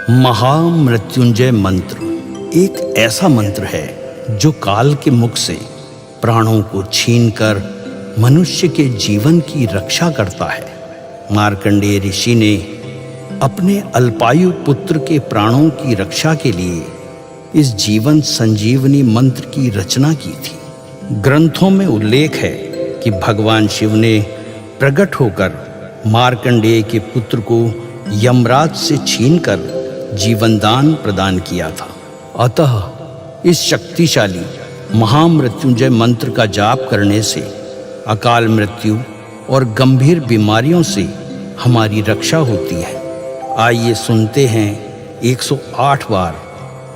महामृत्युंजय मंत्र एक ऐसा मंत्र है जो काल के मुख से प्राणों को छीनकर मनुष्य के जीवन की रक्षा करता है। मार्कंडेय ऋषि ने अपने अल्पायु पुत्र के प्राणों की रक्षा के लिए इस जीवन संजीवनी मंत्र की रचना की थी। ग्रंथों में उल्लेख है कि भगवान शिव ने प्रकट होकर मार्कंडेय के पुत्र को यमराज से छीनकर जीवनदान प्रदान किया था। अतः इस शक्तिशाली महामृत्युंजय मंत्र का जाप करने से अकाल मृत्यु और गंभीर बीमारियों से हमारी रक्षा होती है। आइए सुनते हैं 108 बार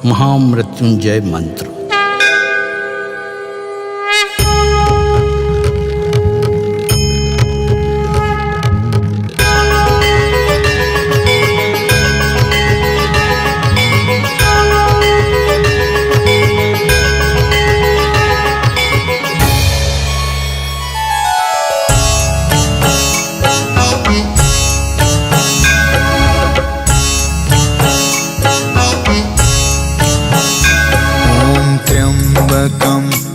महामृत्युंजय मंत्र।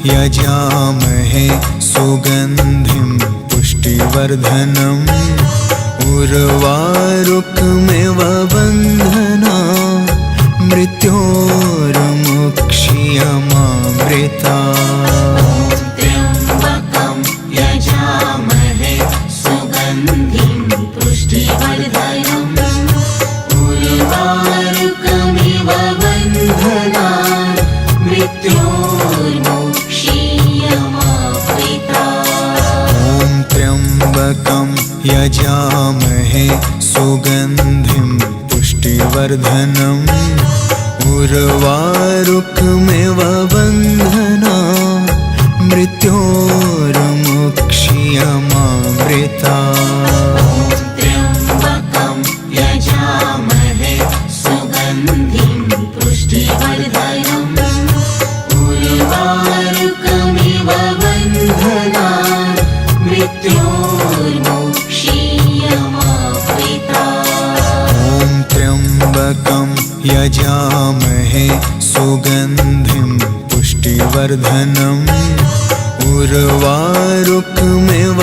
यजामहे सुगंधिं पुष्टिवर्धनम् उर्वारुकमिव बन्धना मृत्योर्मुक्षीयमामृता। त्र्यम्बकं यजामहे सुगन्धिं पुष्टिवर्धनम् उर्वारुकमिव बन्धना त्र्यम्बकं यजामहे सुगन्धिं पुष्टिवर्धनम् उर्वारुकमिव बन्धना मृत्योर्मुक्षीयमामृता। त्र्यम्बकं यजामहे सुगन्धिं पुष्टिवर्धनम् उर्वारुकमिव बन्धना मृत्योर्मुक्षीयमामृता। त्र्यम्बकं यजामहे सुगन्धिं पुष्टिवर्धनम् उर्वारुकमिव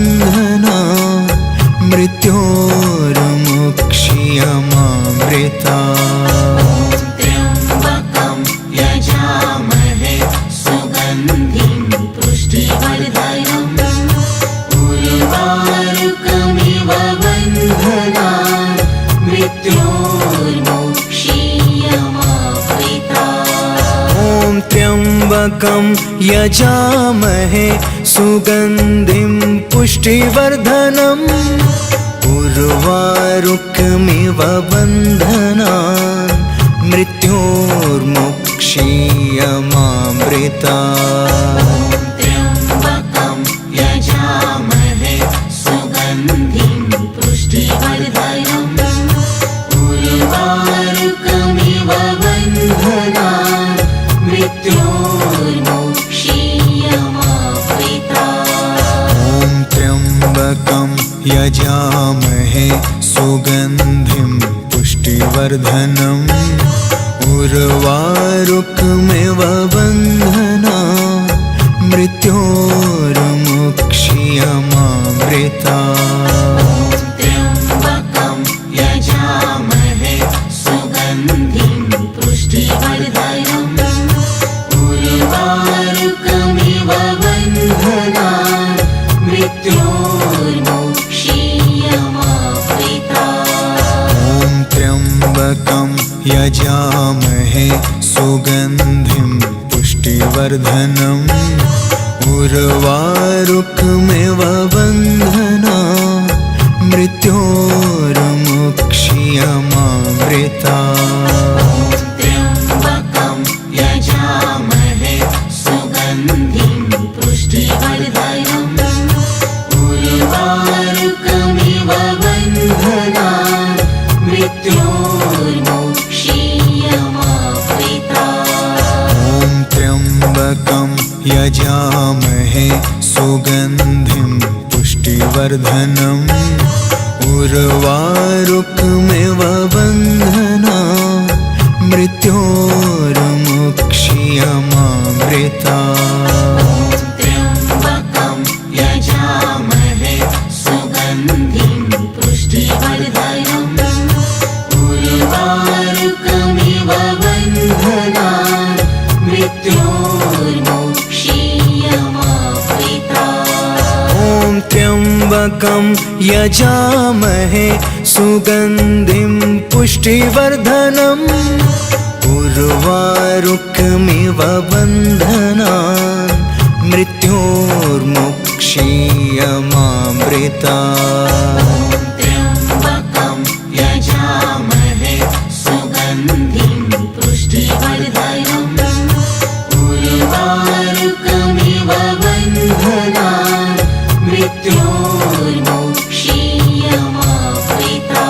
बन्धना मृत्योर्मुक्षीयमामृता। त्र्यम्बकं यजामहे सुगन्धिं पुष्टिवर्धनम् उर्वारुकमिव बन्धना मृत्योर्मुक्षीयमामृता। त्र्यम्बकं यजामहे सुगन्धिं पुष्टिवर्धनम् उर्वारुकमिव बन्धना मृत्योर्मुक्षीयमामृता। त्र्यम्बकं यजामहे सुगन्धिं पुष्टिवर्धनम् उर्वारुकमिव बन्धना मृत्योर्मुक्षीयमामृता। त्र्यम्बकं यजामहे सुगन्धिं पुष्टिवर्धनम् उर्वारुकमिव बन्धना मृत्योर्मुक्षीयमामृता। त्र्यम्बकं यजामहे सुगन्धिं पुष्टिवर्धनम् उर्वारुकमिव बन्धना मृत्योर्मुक्षीयमामृता। त्र्यम्बकं यजामहे सुगन्धिं पुष्टिवर्धनम् उर्वारुकमिव बन्धना मृत्योर्मुक्षीयमामृता। त्र्यम्बकं यजामहे सुगन्धिं पुष्टिवर्धनम् उर्वारुकमिव बन्धना मृत्योर्मुक्षीयमामृता। त्र्यम्बकं यजामहे सुगन्धिं पुष्टिवर्धनम् उर्वारुकमिव बन्धना मृत्योर्मुक्षीयमामृता त्र्यम्बकं यजामहे सुगन्धिं पुष्टिवर्धनम् उर्वारुकमिव बन्धनान् मृत्योर्मुक्षीयमामृता ॐ त्र्यम्बकं यजामहे सुगन्धिं पुष्टिवर्धनम् उर्वारुकमिव बन्धनान् मृत्योर्मुक्षीयमामृता त्र्यम्बकं यजामहे सुगन्धिं पुष्टिवर्धनम् उर्वारुकमिव बन्धनान् मृत्योर्मुक्षीयमामृता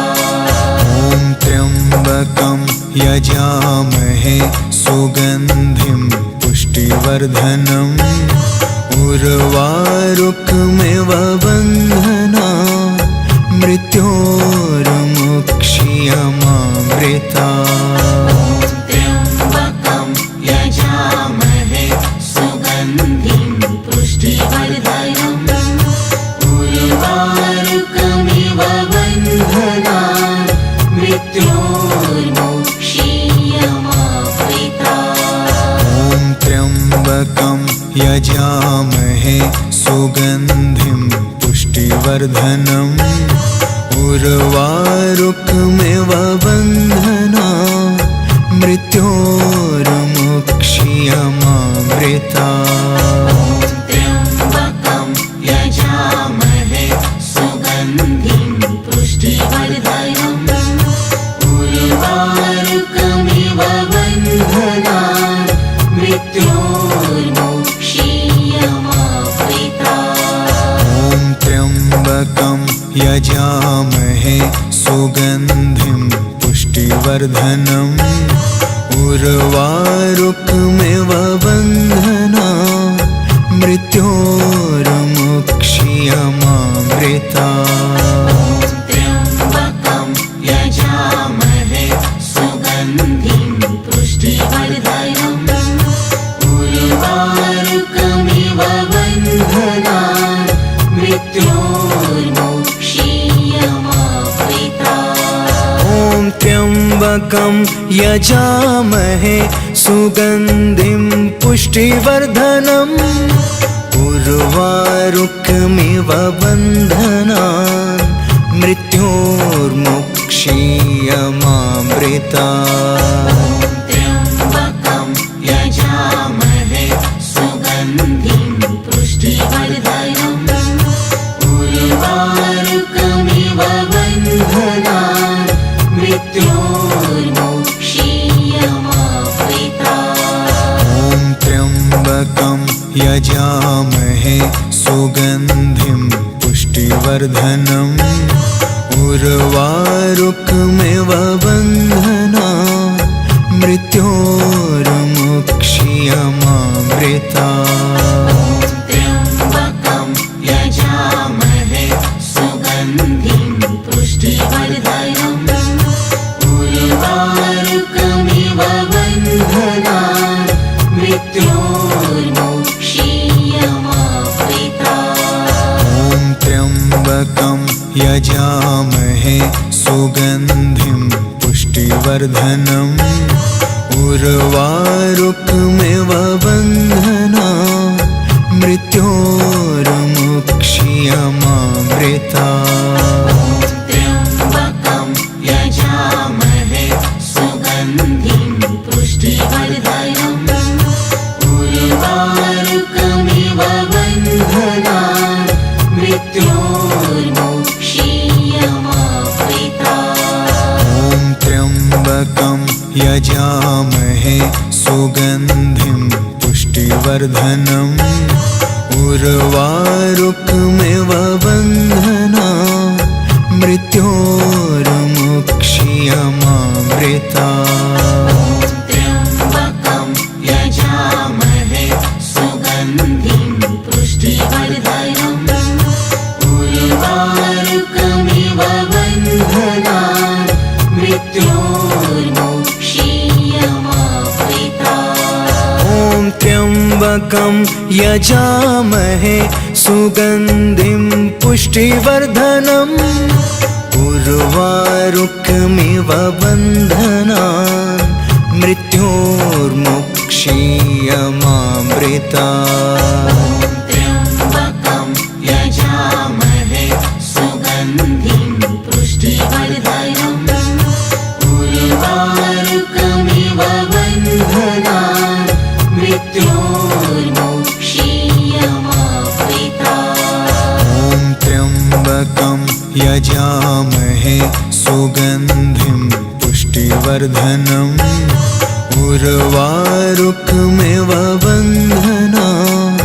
ॐ त्र्यम्बकं यजामहे सुगन्धिं पुष्टिवर्धनम् उर्वारुकमिव बन्धनान् मृत्योर्मुक्षीयमामृता त्र्यम्बकं यजामहे सुगन्धिं पुष्टिवर्धनम् उर्वारुकमिव बन्धनान् मृत्योर्मुक्षीयमामृता ॐ त्र्यम्बकं यजामहे सुगन्धिं पुष्टिवर्धनम् उर्वारुकमिव बन्धनान् मृत्योर्मुक्षीयमामृता त्र्यम्बकं यजामहे सुगन्धिं पुष्टिवर्धनम् उर्वारुकमिव बन्धनान् मृत्योर्मुक्षीयमामृता ॐ त्र्यम्बकं यजामहे सुगन्धिं पुष्टिवर्धनम् उर्वारुकमिव बन्धनान् मृत्योर्मुक्षीयमामृता त्र्यम्बकं यजामहे सुगन्धिं पुष्टिवर्धनम् उर्वारुकमिव बन्धनान् मृत्योर्मुक्षीयमामृता ॐ त्र्यम्बकं यजामहे सुगन्धिं पुष्टिवर्धनम् उर्वारुकमिव बन्धनान् मृत्योर्मुक्षीयमामृता त्र्यम्बकं यजामहे सुगन्धिं पुष्टिवर्धनम् उर्वारुकमिव बन्धनान् मृत्योर्मुक्षीयमामृता ॐ त्र्यम्बकं यजामहे सुगन्धिं पुष्टिवर्धनम् उर्वारुकमिव बन्धनान् मृत्योर्मुक्षीयमामृता त्र्यम्बकं यजामहे सुगन्धिं पुष्टिवर्धनम् उर्वारुकमिव बन्धनान् मृत्योर्मुक्षीयमामृता ॐ त्र्यम्बकं यजामहे सुगन्धिं पुष्टिवर्धनम् उर्वारुकमिव बन्धनान् मृत्योर्मुक्षीयमामृता त्र्यम्बकं यजामहे सुगन्धिं पुष्टिवर्धनम् उर्वारुकमिव बन्धनान् मृत्योर्मुक्षीयमामृता ॐ त्र्यम्बकं यजामहे सुगन्धिं पुष्टिवर्धनम् उर्वारुकमिव बन्धनान् मृत्योर्मुक्षीयमामृता त्र्यम्बकं यजामहे सुगन्धिं पुष्टिवर्धनम् उर्वारुकमिव मृत्योर्मोक्षीयमामृता ॐ त्र्यम्बकं यजामहे सुगन्धिं पुष्टिवर्धनम् उर्वारुकमिव बन्धनान् मृत्योर्मोक्षीयमामृता त्र्यम्बकं यजामहे सुगन्धिं पुष्टिवर्धनम् उर्वारुकमिव बन्धनान् मृत्योर्मोक्षीयमामृता ॐ त्र्यम्बकं यजामहे सुगन्धिं पुष्टिवर्धनम् उर्वारुकमिव बन्धनान्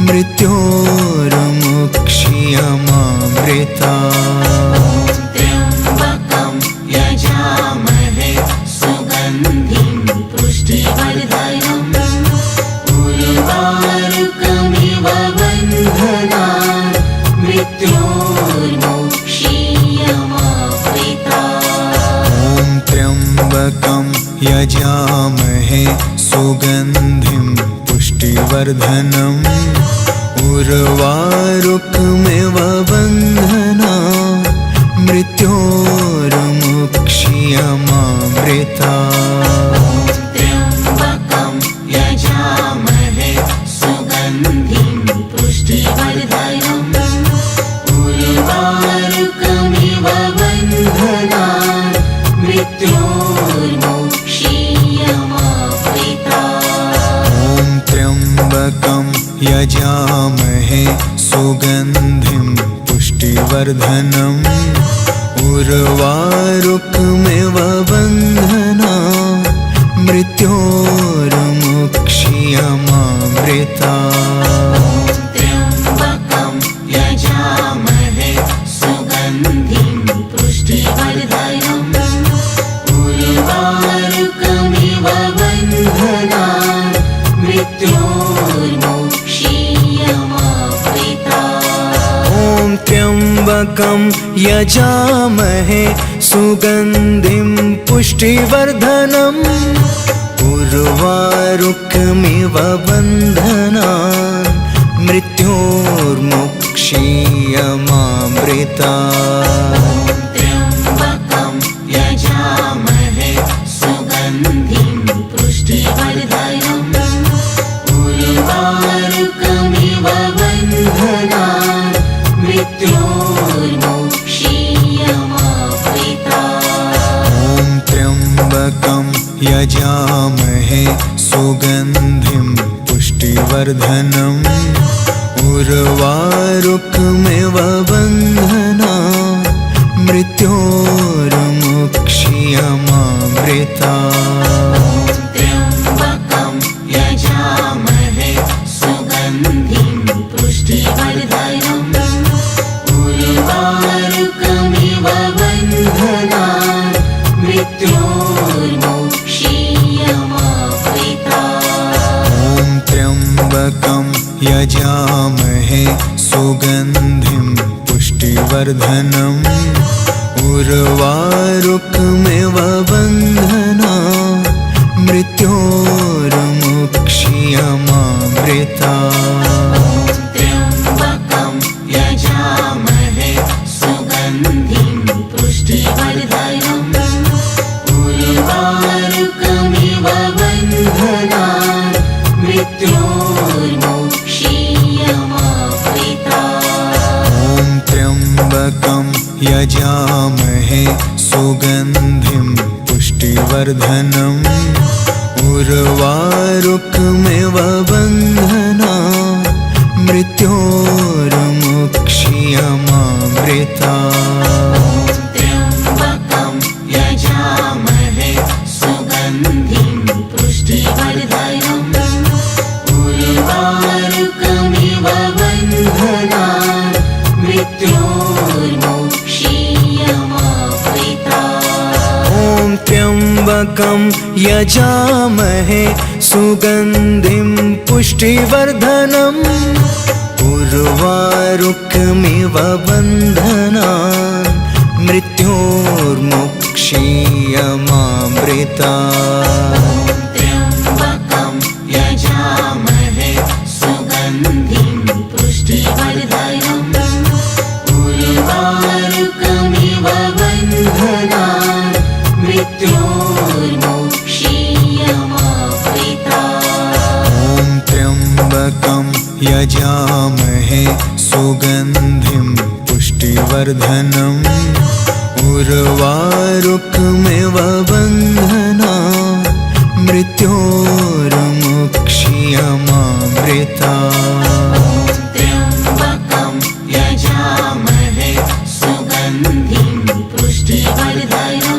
मृत्योर्मोक्षीयमामृता त्र्यम्बकं यजामहे सुगन्धिं पुष्टिवर्धनम् उर्वारुकमिव बन्धनान् मृत्योर्मोक्षीयमामृता ॐ त्र्यम्बकं यजामहे सुगन्धिं पुष्टिवर्धनम् उर्वारुकमिव बन्धनान् मृत्योर्मोक्षीयमामृता त्र्यम्बकं यजामहे सुगन्धिं पुष्टिवर्धनम् उर्वारुकमिव बन्धनान् मृत्योर्मोक्षीयमामृता ॐ त्र्यम्बकं यजामहे सुगन्धिं पुष्टिवर्धनम् उर्वारुकमिव बन्धनान् मृत्योर्मोक्षीयमामृता त्र्यम्बकं यजामहे सुगन्धिं पुष्टिवर्धनम् उर्वारुकमिव बन्धनान् मृत्योर्मोक्षीयमामृता ॐ त्र्यम्बकं यजामहे सुगन्धिं पुष्टिवर्धनम् उर्वारुकमिव बन्धनान् मृत्योर्मोक्षीयमामृता त्र्यम्बकं यजामहे सुगन्धिं पुष्टिवर्धनम् उर्वारुकमिव बन्धनान् मृत्योर्मोक्षीयमामृता ॐ त्र्यम्बकं यजामहे सुगन्धिं पुष्टिवर्धनम् उर्वारुकमिव बन्धनान् मृत्योर्मोक्षीयमामृता त्र्यम्बकं यजामहे सुगन्धिं पुष्टिवर्धनम् उर्वारुकमिव बन्धनान् मृत्योर्मोक्षीयमामृता ॐ त्र्यम्बकं यजामहे सुगन्धिं पुष्टिवर्धनम् उर्वारुकमिव बन्धनान् मृत्योर्मोक्षीयमामृता त्र्यम्बकं यजामहे सुगन्धिं पुष्टिवर्धनम् उर्वारुकमिव बन्धनान् मृत्योर्मोक्षीयमामृता ॐ त्र्यम्बकं यजामहे सुगन्धिं पुष्टिवर्धनम् उर्वारुकमिव बन्धनान् मृत्योर्मोक्षीयमामृता त्र्यम्बकं यजामहे सुगन्धिं पुष्टिवर्धनम् उर्वारुकमिव बन्धनान् मृत्योर्मोक्षीयमामृता ॐ त्र्यम्बकं यजामहे सुगन्धिं पुष्टिवर्धनम् उर्वारुकमिव बन्धनान् मृत्योर्मोक्षीयमामृता यजामहेऽस्मृतामृता त्र्यम्बकं यजामहे सुगन्धिं पुष्टिवर्धनम् उर्वारुकमिव बन्धनान् मृत्योर्मोक्षीयमावृतात्। ॐ त्र्यम्बकं यजामहे सुगन्धिं पुष्टिवर्धनम् उर्वारुकमिव बन्धनान् मृत्योर्मुक्षीयमामृतात्। त्र्यम्बकं यजामहे सुगन्धिं पुष्टिवर्धनम्